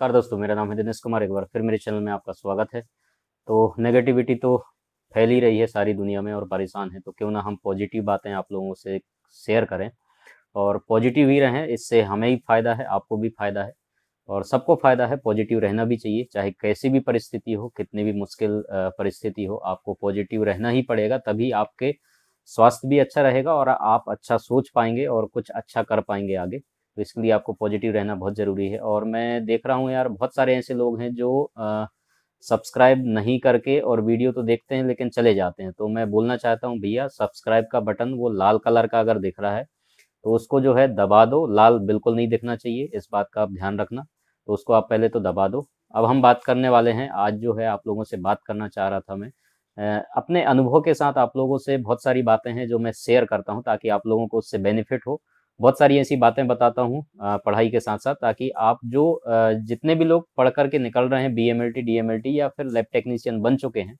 नमस्कार दोस्तों, मेरा नाम है दिनेश कुमार। एक बार फिर मेरे चैनल में आपका स्वागत है। तो नेगेटिविटी तो फैल ही रही है सारी दुनिया में और परेशान है, तो क्यों ना हम पॉजिटिव बातें आप लोगों से शेयर करें और पॉजिटिव ही रहें। इससे हमें ही फायदा है, आपको भी फायदा है और सबको फायदा है। पॉजिटिव रहना भी चाहिए, चाहे कैसी भी परिस्थिति हो, कितनी भी मुश्किल परिस्थिति हो, आपको पॉजिटिव रहना ही पड़ेगा। तभी आपके स्वास्थ्य भी अच्छा रहेगा और आप अच्छा सोच पाएंगे और कुछ अच्छा कर पाएंगे आगे। तो इसके लिए आपको पॉजिटिव रहना बहुत ज़रूरी है। और मैं देख रहा हूँ यार, बहुत सारे ऐसे लोग हैं जो सब्सक्राइब नहीं करके और वीडियो तो देखते हैं लेकिन चले जाते हैं। तो मैं बोलना चाहता हूँ भैया, सब्सक्राइब का बटन वो लाल कलर का अगर दिख रहा है तो उसको जो है दबा दो। लाल बिल्कुल नहीं दिखना चाहिए, इस बात का आप ध्यान रखना। तो उसको आप पहले तो दबा दो। अब हम बात करने वाले हैं, आज जो है आप लोगों से बात करना चाह रहा था मैं अपने अनुभव के साथ। आप लोगों से बहुत सारी बातें हैं जो मैं शेयर करता हूं ताकि आप लोगों को उससे बेनिफिट हो। बहुत सारी ऐसी बातें बताता हूं पढ़ाई के साथ साथ, ताकि आप जो जितने भी लोग पढ़ करके निकल रहे हैं बीएमएलटी डीएमएलटी या फिर लैब टेक्नीशियन बन चुके हैं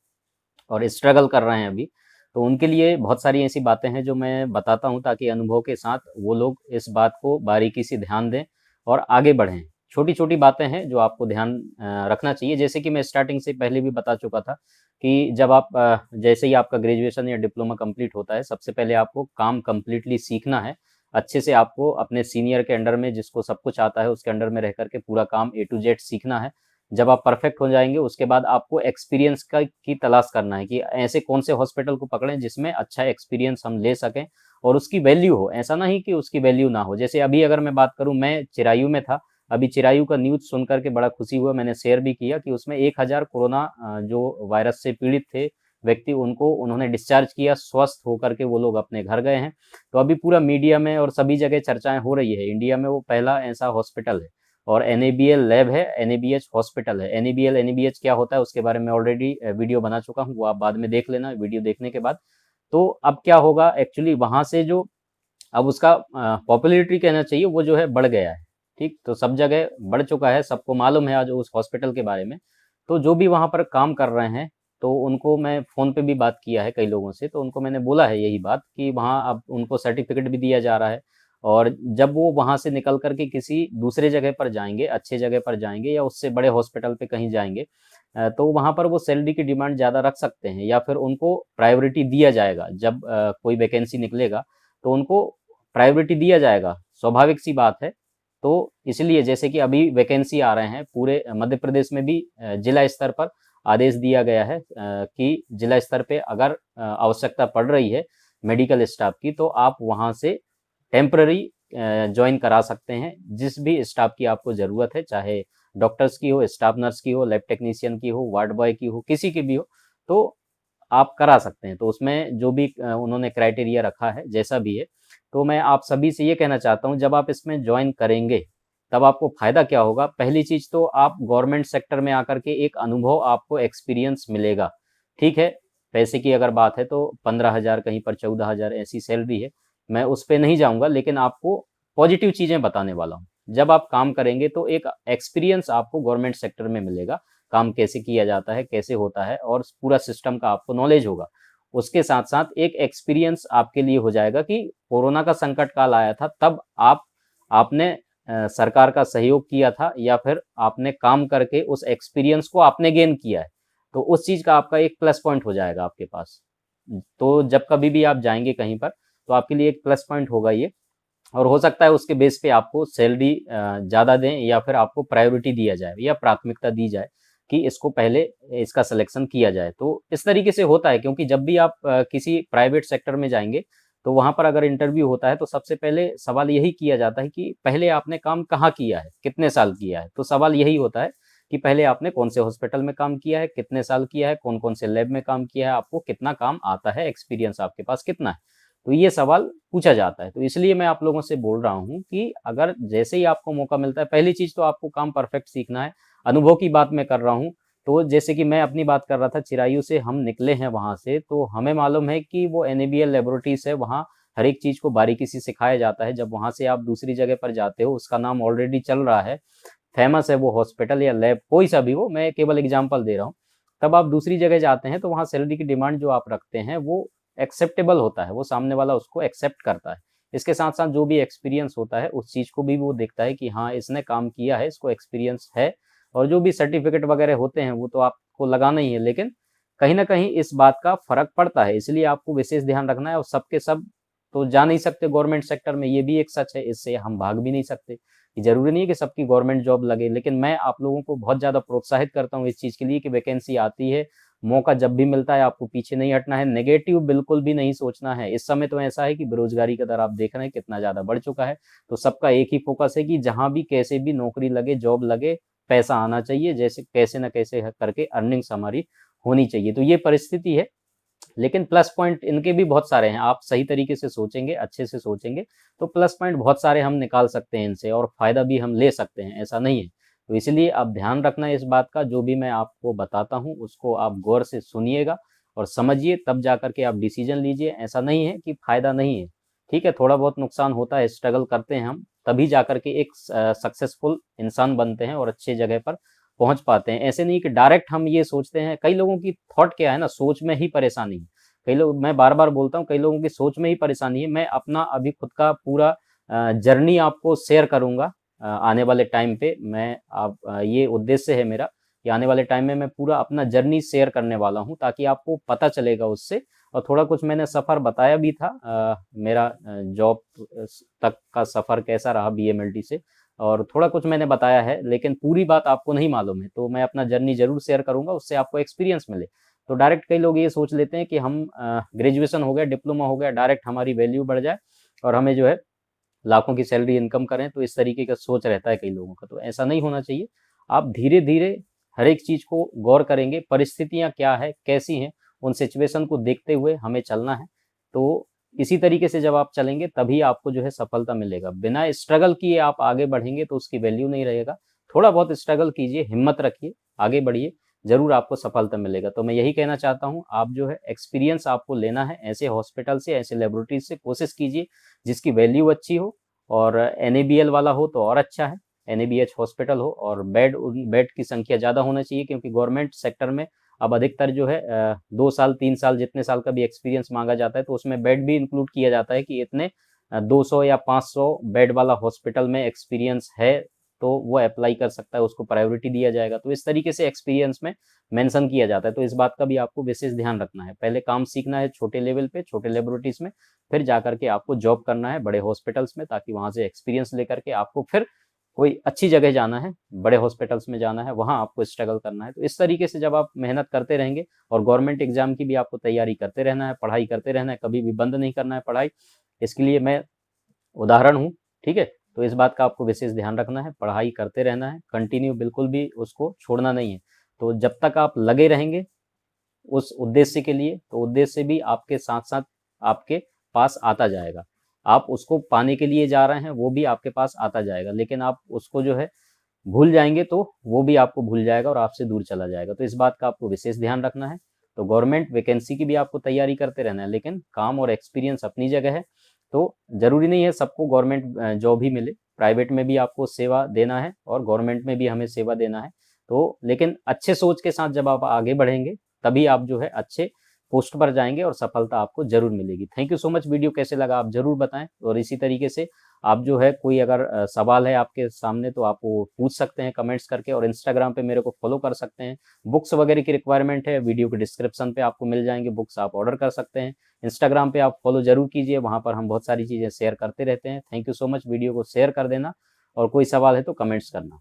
और स्ट्रगल कर रहे हैं अभी, तो उनके लिए बहुत सारी ऐसी बातें हैं जो मैं बताता हूं ताकि अनुभव के साथ वो लोग इस बात को बारीकी से ध्यान दें और आगे बढ़ें। छोटी छोटी बातें हैं जो आपको ध्यान रखना चाहिए। जैसे कि मैं स्टार्टिंग से पहले भी बता चुका था कि जब आप जैसे ही आपका ग्रेजुएशन या डिप्लोमा कंप्लीट होता है, सबसे पहले आपको काम कंप्लीटली सीखना है। अच्छे से आपको अपने सीनियर के अंडर में, जिसको सब कुछ आता है, उसके अंडर में रह करके पूरा काम ए टू जेड सीखना है। जब आप परफेक्ट हो जाएंगे उसके बाद आपको एक्सपीरियंस का की तलाश करना है कि ऐसे कौन से हॉस्पिटल को पकड़ें जिसमें अच्छा एक्सपीरियंस हम ले सकें और उसकी वैल्यू हो। ऐसा नहीं कि उसकी वैल्यू ना हो। जैसे अभी अगर मैं बात करूं, मैं चिरायू में था। अभी चिरायू का न्यूज सुन करके बड़ा खुशी हुआ, मैंने शेयर भी किया कि उसमें 1,000 कोरोना जो वायरस से पीड़ित थे व्यक्ति, उनको उन्होंने डिस्चार्ज किया, स्वस्थ होकर के वो लोग अपने घर गए हैं। तो अभी पूरा मीडिया में और सभी जगह चर्चाएं हो रही है। इंडिया में वो पहला ऐसा हॉस्पिटल है और एनएबीएल लैब है, एनएबीएच हॉस्पिटल है। एनएबीएल एनएबीएच क्या होता है उसके बारे में ऑलरेडी वीडियो बना चुका हूँ, वो आप बाद में देख लेना वीडियो देखने के बाद। तो अब क्या होगा एक्चुअली वहां से जो अब उसका पॉपुलैरिटी कहना चाहिए वो जो है बढ़ गया है। ठीक, तो सब जगह बढ़ चुका है, सबको मालूम है आज उस हॉस्पिटल के बारे में। तो जो भी वहां पर काम कर रहे हैं, तो उनको मैं फ़ोन पे भी बात किया है कई लोगों से, तो उनको मैंने बोला है यही बात कि वहाँ अब उनको सर्टिफिकेट भी दिया जा रहा है। और जब वो वहाँ से निकल कर के किसी दूसरे जगह पर जाएंगे, अच्छे जगह पर जाएंगे या उससे बड़े हॉस्पिटल पे कहीं जाएंगे, तो वहाँ पर वो सैलरी की डिमांड ज़्यादा रख सकते हैं या फिर उनको प्रायोरिटी दिया जाएगा। जब कोई वैकेंसी निकलेगा तो उनको प्रायोरिटी दिया जाएगा, स्वाभाविक सी बात है। तो इसलिए जैसे कि अभी वैकेंसी आ रहे हैं पूरे मध्य प्रदेश में भी, जिला स्तर पर आदेश दिया गया है कि जिला स्तर पे अगर आवश्यकता पड़ रही है मेडिकल स्टाफ की, तो आप वहाँ से टेम्पररी ज्वाइन करा सकते हैं। जिस भी स्टाफ की आपको ज़रूरत है, चाहे डॉक्टर्स की हो, स्टाफ नर्स की हो, लैब टेक्नीशियन की हो, वार्ड बॉय की हो, किसी की भी हो, तो आप करा सकते हैं। तो उसमें जो भी उन्होंने क्राइटेरिया रखा है जैसा भी है, तो मैं आप सभी से ये कहना चाहता हूँ, जब आप इसमें ज्वाइन करेंगे तब आपको फ़ायदा क्या होगा। पहली चीज़ तो आप गवर्नमेंट सेक्टर में आकर के एक अनुभव, आपको एक्सपीरियंस मिलेगा। ठीक है, पैसे की अगर बात है तो 15,000, कहीं पर 14,000 ऐसी सैलरी है। मैं उस पे नहीं जाऊँगा, लेकिन आपको पॉजिटिव चीज़ें बताने वाला हूँ। जब आप काम करेंगे तो एक एक्सपीरियंस आपको गवर्नमेंट सेक्टर में मिलेगा, काम कैसे किया जाता है, कैसे होता है, और पूरा सिस्टम का आपको नॉलेज होगा। उसके साथ-साथ एक एक्सपीरियंस आपके लिए हो जाएगा कि कोरोना का संकट काल आया था, तब आपने सरकार का सहयोग किया था या फिर आपने काम करके उस एक्सपीरियंस को आपने गेन किया है। तो उस चीज़ का आपका एक प्लस पॉइंट हो जाएगा आपके पास। तो जब कभी भी आप जाएँगे कहीं पर, तो आपके लिए एक प्लस पॉइंट होगा ये। और हो सकता है उसके बेस पे आपको सैलरी ज़्यादा दें या फिर आपको प्रायोरिटी दिया जाए या प्राथमिकता दी जाए कि इसको पहले इसका सिलेक्शन किया जाए। तो इस तरीके से होता है, क्योंकि जब भी आप किसी प्राइवेट सेक्टर में जाएंगे तो वहाँ पर अगर इंटरव्यू होता है तो सबसे पहले सवाल यही किया जाता है कि पहले आपने काम कहाँ किया है, कितने साल किया है। तो सवाल यही होता है कि पहले आपने कौन से हॉस्पिटल में काम किया है, कितने साल किया है, कौन कौन से लैब में काम किया है, आपको कितना काम आता है, एक्सपीरियंस आपके पास कितना है। तो ये सवाल पूछा जाता है। तो इसलिए मैं आप लोगों से बोल रहा हूँ कि अगर जैसे ही आपको मौका मिलता है, पहली चीज़ तो आपको काम परफेक्ट सीखना है। अनुभव की बात मैं कर रहा हूँ, तो जैसे कि मैं अपनी बात कर रहा था, चिरायू से हम निकले हैं वहाँ से, तो हमें मालूम है कि वो एनएबीएल लेबोरेटरीज है, वहाँ हर एक चीज़ को बारीकी से सिखाया जाता है। जब वहाँ से आप दूसरी जगह पर जाते हो, उसका नाम ऑलरेडी चल रहा है, फेमस है वो हॉस्पिटल या लैब, कोई सा भी हो, मैं केवल एग्जांपल दे रहा हूँ। तब आप दूसरी जगह जाते हैं तो वहाँ सैलरी की डिमांड जो आप रखते हैं वो एक्सेप्टेबल होता है, वो सामने वाला उसको एक्सेप्ट करता है। इसके साथ साथ जो भी एक्सपीरियंस होता है उस चीज़ को भी वो देखता है कि हाँ, इसने काम किया है, इसको एक्सपीरियंस है, और जो भी सर्टिफिकेट वगैरह होते हैं वो तो आपको लगाना ही है, लेकिन कहीं ना कहीं इस बात का फर्क पड़ता है, इसलिए आपको विशेष ध्यान रखना है। और सबके सब तो जा नहीं सकते गवर्नमेंट सेक्टर में, ये भी एक सच है, इससे हम भाग भी नहीं सकते। जरूरी नहीं है कि सबकी गवर्नमेंट जॉब लगे, लेकिन मैं आप लोगों को बहुत ज्यादा प्रोत्साहित करता हूँ इस चीज के लिए कि वैकेंसी आती है, मौका जब भी मिलता है आपको पीछे नहीं हटना है, नेगेटिव बिल्कुल भी नहीं सोचना है। इस समय तो ऐसा है कि बेरोजगारी का दर आप देख रहे हैं कितना ज्यादा बढ़ चुका है, तो सबका एक ही फोकस है कि जहां भी कैसे भी नौकरी लगे, जॉब लगे, पैसा आना चाहिए, जैसे कैसे ना कैसे करके अर्निंग्स हमारी होनी चाहिए। तो ये परिस्थिति है, लेकिन प्लस पॉइंट इनके भी बहुत सारे हैं। आप सही तरीके से सोचेंगे, अच्छे से सोचेंगे, तो प्लस पॉइंट बहुत सारे हम निकाल सकते हैं इनसे, और फायदा भी हम ले सकते हैं, ऐसा नहीं है। तो इसलिए आप ध्यान रखना है इस बात का, जो भी मैं आपको बताता हूँ उसको आप गौर से सुनिएगा और समझिए, तब जा करके आप डिसीजन लीजिए। ऐसा नहीं है कि फायदा नहीं है, ठीक है, थोड़ा बहुत नुकसान होता है, स्ट्रगल करते हैं हम, तभी जा करके एक सक्सेसफुल इंसान बनते हैं और अच्छे जगह पर पहुंच पाते हैं। ऐसे नहीं कि डायरेक्ट हम ये सोचते हैं, कई लोगों की थॉट क्या है ना, सोच में ही परेशानी है। कई लोग, मैं बार बार बोलता हूँ, कई लोगों की सोच में ही परेशानी है। मैं अपना अभी खुद का पूरा जर्नी आपको शेयर करूंगा आने वाले टाइम पे। मैं आप ये उद्देश्य है मेरा कि आने वाले टाइम में मैं पूरा अपना जर्नी शेयर करने वाला हूँ, ताकि आपको पता चलेगा उससे। और थोड़ा कुछ मैंने सफर बताया भी था, मेरा जॉब तक का सफर कैसा रहा बीएमएलटी से, और थोड़ा कुछ मैंने बताया है, लेकिन पूरी बात आपको नहीं मालूम है, तो मैं अपना जर्नी जरूर शेयर करूंगा, उससे आपको एक्सपीरियंस मिले। तो डायरेक्ट कई लोग ये सोच लेते हैं कि हम ग्रेजुएशन हो गया, डिप्लोमा हो गया, डायरेक्ट हमारी वैल्यू बढ़ जाए और हमें जो है लाखों की सैलरी इनकम करें, तो इस तरीके का सोच रहता है कई लोगों का। तो ऐसा नहीं होना चाहिए। आप धीरे धीरे हर एक चीज को गौर करेंगे, परिस्थितियां क्या है, कैसी हैं, उन सिचुएशन को देखते हुए हमें चलना है। तो इसी तरीके से जब आप चलेंगे तभी आपको जो है सफलता मिलेगा। बिना स्ट्रगल किए आप आगे बढ़ेंगे तो उसकी वैल्यू नहीं रहेगा। थोड़ा बहुत स्ट्रगल कीजिए, हिम्मत रखिए, आगे बढ़िए, जरूर आपको सफलता मिलेगा। तो मैं यही कहना चाहता हूँ, आप जो है एक्सपीरियंस आपको लेना है ऐसे हॉस्पिटल से, ऐसे लेबोरेटरीज से, कोशिश कीजिए जिसकी वैल्यू अच्छी हो, और एनएबीएल वाला हो तो और अच्छा है, एनएबीएच हॉस्पिटल हो, और बेड की संख्या ज़्यादा होना चाहिए, क्योंकि गवर्नमेंट सेक्टर में अब अधिकतर जो है 2 साल 3 साल जितने साल का भी एक्सपीरियंस मांगा जाता है, तो उसमें बेड भी इंक्लूड किया जाता है कि इतने 200 या 500 बेड वाला हॉस्पिटल में एक्सपीरियंस है, तो वो अप्लाई कर सकता है, उसको प्रायोरिटी दिया जाएगा। तो इस तरीके से एक्सपीरियंस में मेंशन किया जाता है। तो इस बात का भी आपको विशेष ध्यान रखना है। पहले काम सीखना है छोटे लेवल पे, छोटे लेबोरेटरीज में, फिर जा करके आपको जॉब करना है बड़े हॉस्पिटल्स में, ताकि वहां से एक्सपीरियंस लेकर के आपको फिर कोई अच्छी जगह जाना है, बड़े हॉस्पिटल्स में जाना है, वहां आपको स्ट्रगल करना है। तो इस तरीके से जब आप मेहनत करते रहेंगे, और गवर्नमेंट एग्जाम की भी आपको तैयारी करते रहना है, पढ़ाई करते रहना है, कभी भी बंद नहीं करना है पढ़ाई। इसके लिए मैं उदाहरण हूँ, ठीक है। तो इस बात का आपको विशेष ध्यान रखना है, पढ़ाई करते रहना है कंटिन्यू, बिल्कुल भी उसको छोड़ना नहीं है। तो जब तक आप लगे रहेंगे उस उद्देश्य के लिए, तो उद्देश्य भी आपके साथ साथ आपके पास आता जाएगा। आप उसको पाने के लिए जा रहे हैं, वो भी आपके पास आता जाएगा, लेकिन आप उसको जो है भूल जाएंगे तो वो भी आपको भूल जाएगा और आपसे दूर चला जाएगा। तो इस बात का आपको विशेष ध्यान रखना है। तो गवर्नमेंट वैकेंसी की भी आपको तैयारी करते रहना है, लेकिन काम और एक्सपीरियंस अपनी जगह है। तो जरूरी नहीं है सबको गवर्नमेंट जॉब ही मिले, प्राइवेट में भी आपको सेवा देना है और गवर्नमेंट में भी हमें सेवा देना है। तो लेकिन अच्छे सोच के साथ जब आप आगे बढ़ेंगे, तभी आप जो है अच्छे पोस्ट पर जाएंगे और सफलता आपको जरूर मिलेगी। Thank you so much. Video कैसे लगा आप जरूर बताएं, और इसी तरीके से आप जो है कोई अगर सवाल है आपके सामने तो आप वो पूछ सकते हैं कमेंट्स करके, और इंस्टाग्राम पे मेरे को फॉलो कर सकते हैं। बुक्स वगैरह की रिक्वायरमेंट है, वीडियो के डिस्क्रिप्शन पे आपको मिल जाएंगे, बुक्स आप ऑर्डर कर सकते हैं। इंस्टाग्राम पे आप फॉलो जरूर कीजिए, वहां पर हम बहुत सारी चीजें शेयर करते रहते हैं। Thank you so much. Video को शेयर कर देना, और कोई सवाल है तो कमेंट्स करना।